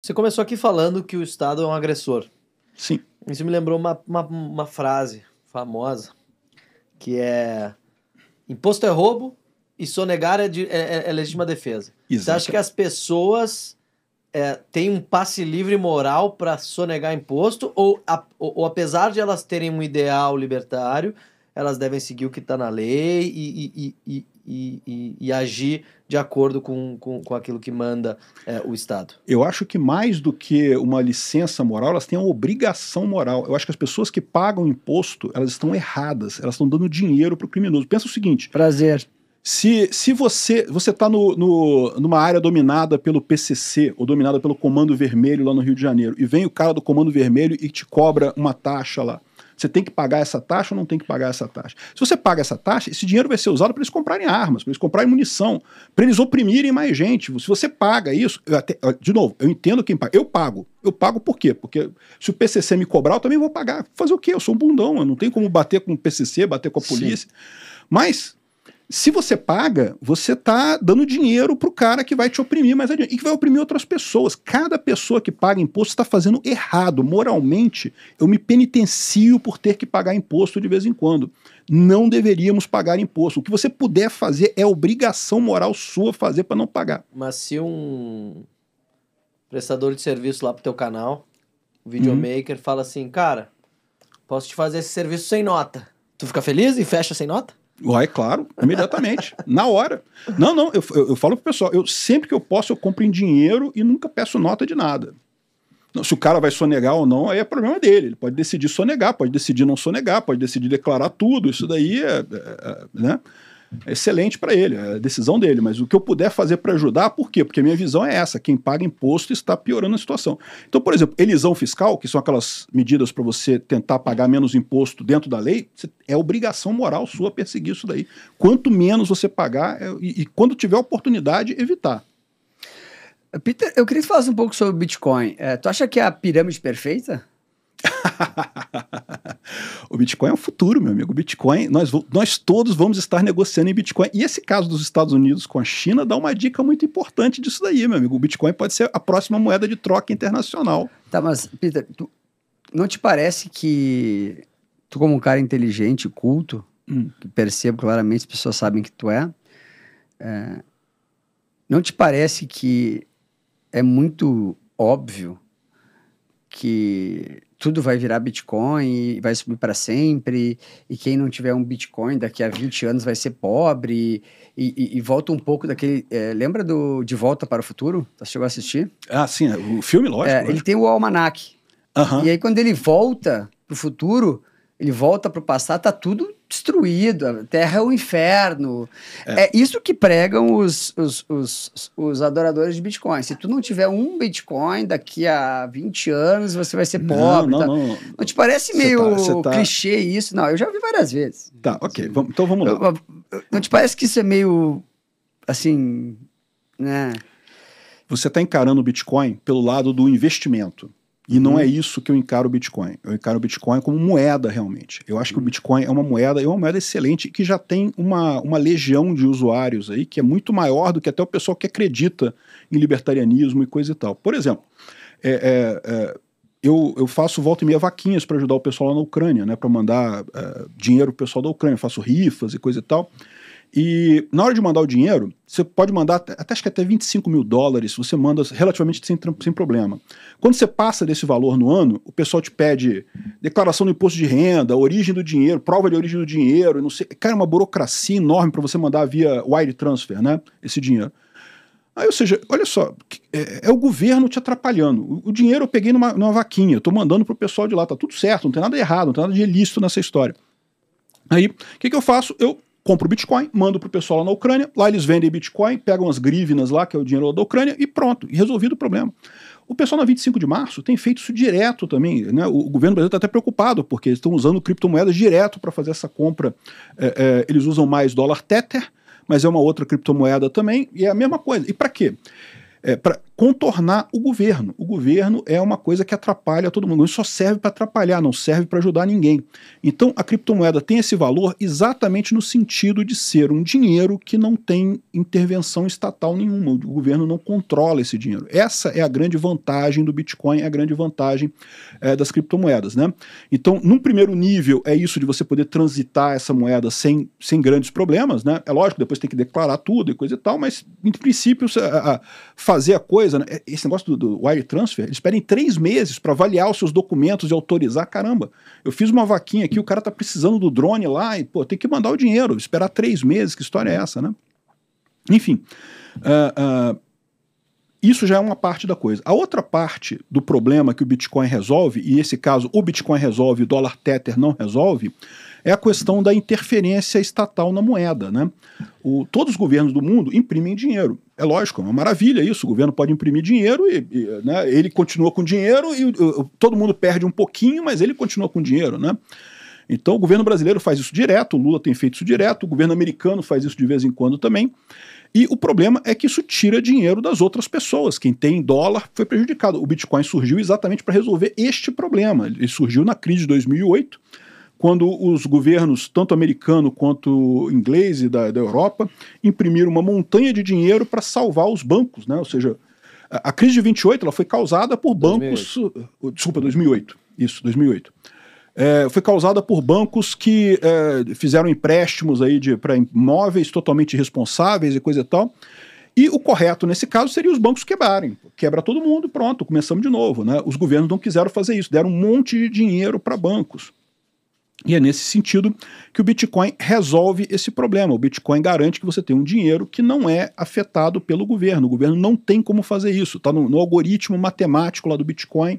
Você começou aqui falando que o Estado é um agressor. Sim. Isso me lembrou uma frase famosa, que é: imposto é roubo e sonegar é legítima defesa. Exato. Você acha que as pessoas têm um passe livre moral para sonegar imposto ou apesar de elas terem um ideal libertário, elas devem seguir o que está na lei e agir de acordo com aquilo que manda o Estado? Eu acho que mais do que uma licença moral, elas têm uma obrigação moral. Eu acho que as pessoas que pagam imposto, elas estão erradas, elas estão dando dinheiro para o criminoso. Pensa o seguinte... Prazer. Se você está numa área dominada pelo PCC ou dominada pelo Comando Vermelho lá no Rio de Janeiro e vem o cara do Comando Vermelho e te cobra uma taxa lá, você tem que pagar essa taxa ou não tem que pagar essa taxa? Se você paga essa taxa, esse dinheiro vai ser usado para eles comprarem armas, para eles comprarem munição, para eles oprimirem mais gente. Se você paga isso, de novo, eu entendo quem paga. Eu pago. Eu pago por quê? Porque se o PCC me cobrar, eu também vou pagar. Fazer o quê? Eu sou um bundão, eu não tenho como bater com o PCC, bater com a polícia. Sim. Mas... se você paga, você está dando dinheiro para o cara que vai te oprimir mais adiante e que vai oprimir outras pessoas. Cada pessoa que paga imposto está fazendo errado. Moralmente, eu me penitencio por ter que pagar imposto de vez em quando. Não deveríamos pagar imposto. O que você puder fazer é obrigação moral sua fazer para não pagar. Mas se um prestador de serviço lá para o teu canal, o videomaker, fala assim, cara, posso te fazer esse serviço sem nota. Tu fica feliz e fecha sem nota? Uai, claro, imediatamente, na hora. Não, eu falo pro pessoal, sempre que eu posso eu compro em dinheiro e nunca peço nota de nada. Não, se o cara vai sonegar ou não, aí é problema dele. Ele pode decidir sonegar, pode decidir não sonegar, pode decidir declarar tudo. Isso daí né, é excelente para ele, é a decisão dele. Mas o que eu puder fazer para ajudar, por quê? Porque a minha visão é essa, quem paga imposto está piorando a situação. Então, por exemplo, elisão fiscal, que são aquelas medidas para você tentar pagar menos imposto dentro da lei, é obrigação moral sua perseguir isso daí. Quanto menos você pagar, e quando tiver oportunidade, evitar. Peter, eu queria que você falasse um pouco sobre o Bitcoin. Tu acha que é a pirâmide perfeita? O Bitcoin é o futuro, meu amigo. O Bitcoin, nós todos vamos estar negociando em Bitcoin. E esse caso dos Estados Unidos com a China dá uma dica muito importante disso daí, meu amigo. O Bitcoin pode ser a próxima moeda de troca internacional. Tá, mas, Peter, não te parece que tu, como um cara inteligente, culto, que percebo claramente, as pessoas sabem que tu não te parece que é muito óbvio que tudo vai virar Bitcoin e vai subir para sempre, e quem não tiver um Bitcoin daqui a 20 anos vai ser pobre, e volta um pouco daquele... lembra De Volta para o Futuro? Você chegou a assistir? Ah, sim, o filme, lógico. Ele tem o almanaque. E aí quando ele volta para o futuro, ele volta para o passado, tá tudo destruído, a Terra é o inferno. É isso que pregam os adoradores de Bitcoin. Se tu não tiver um Bitcoin daqui a 20 anos, você vai ser pobre. Não te parece meio clichê isso? Não, eu já vi várias vezes. Tá, ok. Então vamos lá. Não te parece que isso é meio, assim, né? Você está encarando o Bitcoin pelo lado do investimento. E não é isso que eu encaro o Bitcoin. Eu encaro o Bitcoin como moeda, realmente. Eu acho que o Bitcoin é uma moeda excelente, que já tem uma legião de usuários aí, que é muito maior do que até o pessoal que acredita em libertarianismo e coisa e tal. Por exemplo, eu faço volta e meia vaquinhas para ajudar o pessoal lá na Ucrânia, né, para mandar dinheiro pro pessoal da Ucrânia, eu faço rifas e coisa e tal. E na hora de mandar o dinheiro, você pode mandar acho que até 25 mil dólares, você manda relativamente sem problema. Quando você passa desse valor no ano, o pessoal te pede declaração do imposto de renda, origem do dinheiro, prova de origem do dinheiro, não sei. Cara, é uma burocracia enorme para você mandar via wire transfer, né, esse dinheiro. Aí, ou seja, olha só, é o governo te atrapalhando. O dinheiro eu peguei numa vaquinha, eu tô mandando pro pessoal de lá, tá tudo certo, não tem nada errado, não tem nada de ilícito nessa história. Aí, o que eu faço? Eu compro Bitcoin, mando pro pessoal lá na Ucrânia, lá eles vendem Bitcoin, pegam as grívinas lá, que é o dinheiro lá da Ucrânia, e pronto, e resolvido o problema. O pessoal na 25 de março tem feito isso direto também, né? O governo brasileiro está até preocupado, porque eles estão usando criptomoedas direto para fazer essa compra. Eles usam mais dólar Tether, mas é uma outra criptomoeda também, e é a mesma coisa. E para quê? contornar o governo. O governo é uma coisa que atrapalha todo mundo. Isso só serve para atrapalhar, não serve para ajudar ninguém. Então a criptomoeda tem esse valor exatamente no sentido de ser um dinheiro que não tem intervenção estatal nenhuma. O governo não controla esse dinheiro. Essa é a grande vantagem do Bitcoin, é a grande vantagem das criptomoedas, né? Então, num primeiro nível, é isso de você poder transitar essa moeda sem grandes problemas, né? É lógico, depois tem que declarar tudo e coisa e tal, mas, em princípio, fazer a coisa, né? Esse negócio do wire transfer, eles pedem 3 meses para avaliar os seus documentos e autorizar. Caramba, eu fiz uma vaquinha aqui, o cara tá precisando do drone lá e, pô, tem que mandar o dinheiro, esperar 3 meses, que história é essa, né? Enfim, isso já é uma parte da coisa. A outra parte do problema que o Bitcoin resolve, e nesse caso o Bitcoin resolve e o dólar Tether não resolve, é a questão da interferência estatal na moeda, né? Todos os governos do mundo imprimem dinheiro. É lógico, é uma maravilha isso, o governo pode imprimir dinheiro né, ele continua com dinheiro e todo mundo perde um pouquinho, mas ele continua com dinheiro, né? Então o governo brasileiro faz isso direto, o Lula tem feito isso direto, o governo americano faz isso de vez em quando também. E o problema é que isso tira dinheiro das outras pessoas. Quem tem dólar foi prejudicado. O Bitcoin surgiu exatamente para resolver este problema. Ele surgiu na crise de 2008, quando os governos, tanto americano quanto inglês e da Europa, imprimiram uma montanha de dinheiro para salvar os bancos, né? Ou seja, a crise de 28 ela foi causada por bancos... 2008. Desculpa, 2008. Isso, 2008. Foi causada por bancos que fizeram empréstimos para imóveis totalmente irresponsáveis e coisa e tal. E o correto nesse caso seria os bancos quebrarem. Quebra todo mundo e pronto, começamos de novo, né? Os governos não quiseram fazer isso, deram um monte de dinheiro para bancos. E é nesse sentido que o Bitcoin resolve esse problema. O Bitcoin garante que você tem um dinheiro que não é afetado pelo governo. O governo não tem como fazer isso. Está no algoritmo matemático lá do Bitcoin.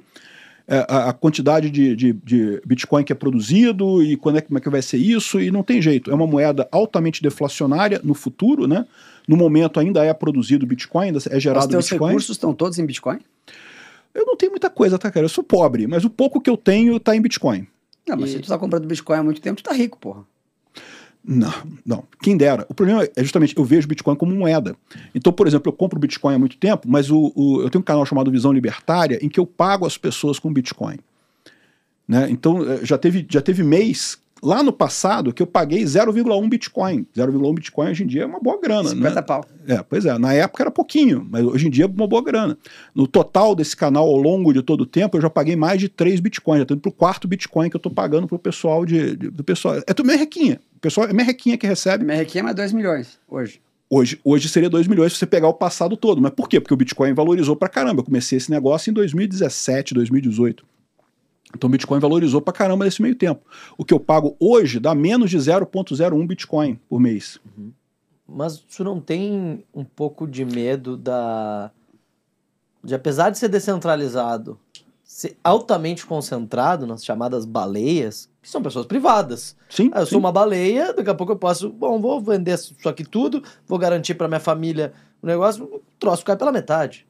A quantidade de Bitcoin que é produzido e como é que vai ser isso, e não tem jeito. É uma moeda altamente deflacionária no futuro, né? No momento ainda é produzido Bitcoin, ainda é gerado Bitcoin. Os teus recursos estão todos em Bitcoin? Eu não tenho muita coisa, tá, cara? Eu sou pobre, mas o pouco que eu tenho está em Bitcoin. Não, mas se tu tá comprando Bitcoin há muito tempo, tu tá rico, porra. Não, quem dera. O problema é justamente, eu vejo Bitcoin como moeda. Então, por exemplo, eu compro Bitcoin há muito tempo, mas eu tenho um canal chamado Visão Libertária, em que eu pago as pessoas com Bitcoin. Né? Então, já teve mês, lá no passado, que eu paguei 0,1 Bitcoin. 0,1 Bitcoin hoje em dia é uma boa grana. 50 né? pau. Pois é, na época era pouquinho, mas hoje em dia é uma boa grana. No total desse canal, ao longo de todo o tempo, eu já paguei mais de 3 Bitcoins. Já estou indo pro 4º Bitcoin que eu estou pagando pro pessoal do pessoal. É tudo merrequinha. O pessoal é merrequinha que recebe. Merrequinha é mais 2 milhões hoje. Hoje seria 2 milhões se você pegar o passado todo. Mas por quê? Porque o Bitcoin valorizou pra caramba. Eu comecei esse negócio em 2017, 2018. Então o Bitcoin valorizou pra caramba nesse meio tempo. O que eu pago hoje dá menos de 0,01 Bitcoin por mês. Uhum. Mas tu não tem um pouco de medo de apesar de ser descentralizado, ser altamente concentrado nas chamadas baleias, que são pessoas privadas. Sim, eu sou uma baleia, daqui a pouco eu posso, vou vender isso aqui tudo, vou garantir para minha família o negócio, o troço cai pela metade.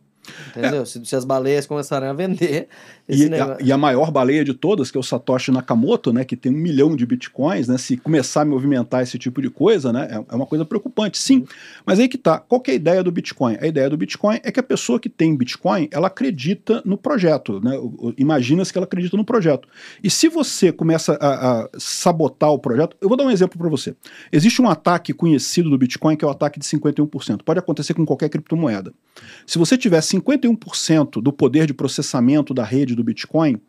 Entendeu? Se as baleias começarem a vender esse negócio. E a maior baleia de todas, que é o Satoshi Nakamoto, né, que tem 1 milhão de bitcoins, né, se começar a movimentar esse tipo de coisa, né, é uma coisa preocupante, sim. Mas aí que tá, qual que é a ideia do Bitcoin? A ideia do Bitcoin é que a pessoa que tem Bitcoin, ela acredita no projeto, né, imagina-se que ela acredita no projeto. E se você começa a sabotar o projeto, eu vou dar um exemplo para você. Existe um ataque conhecido do Bitcoin, que é o ataque de 51%. Pode acontecer com qualquer criptomoeda. Se você tiver 51% do poder de processamento da rede do Bitcoin,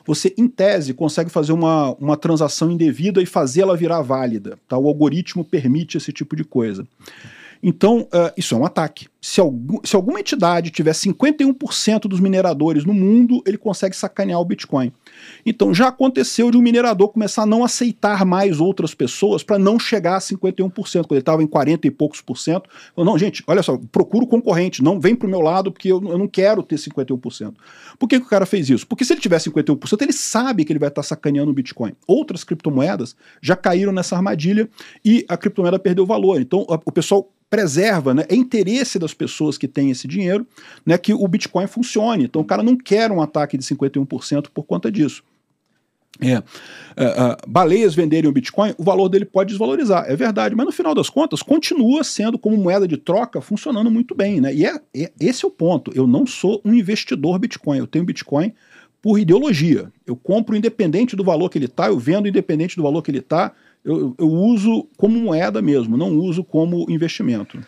você, em tese, consegue fazer uma transação indevida e fazê-la virar válida. Tá? O algoritmo permite esse tipo de coisa. Então, isso é um ataque. Se alguma entidade tiver 51% dos mineradores no mundo, ele consegue sacanear o Bitcoin. Então, já aconteceu de um minerador começar a não aceitar mais outras pessoas para não chegar a 51%. Quando ele estava em 40 e poucos por cento, falou, não, gente, olha só, procura o concorrente, não vem para o meu lado porque eu não quero ter 51%. Por que o cara fez isso? Porque se ele tiver 51%, ele sabe que ele vai estar sacaneando o Bitcoin. Outras criptomoedas já caíram nessa armadilha e a criptomoeda perdeu valor. Então, o pessoal preserva, né? É interesse das pessoas que têm esse dinheiro, né, que o Bitcoin funcione. Então o cara não quer um ataque de 51% por conta disso. Baleias venderem o Bitcoin, o valor dele pode desvalorizar, é verdade, mas no final das contas continua sendo como moeda de troca funcionando muito bem, né? E esse é o ponto, eu não sou um investidor Bitcoin, eu tenho Bitcoin por ideologia, eu compro independente do valor que ele está, eu vendo independente do valor que ele está, eu uso como moeda mesmo, não uso como investimento.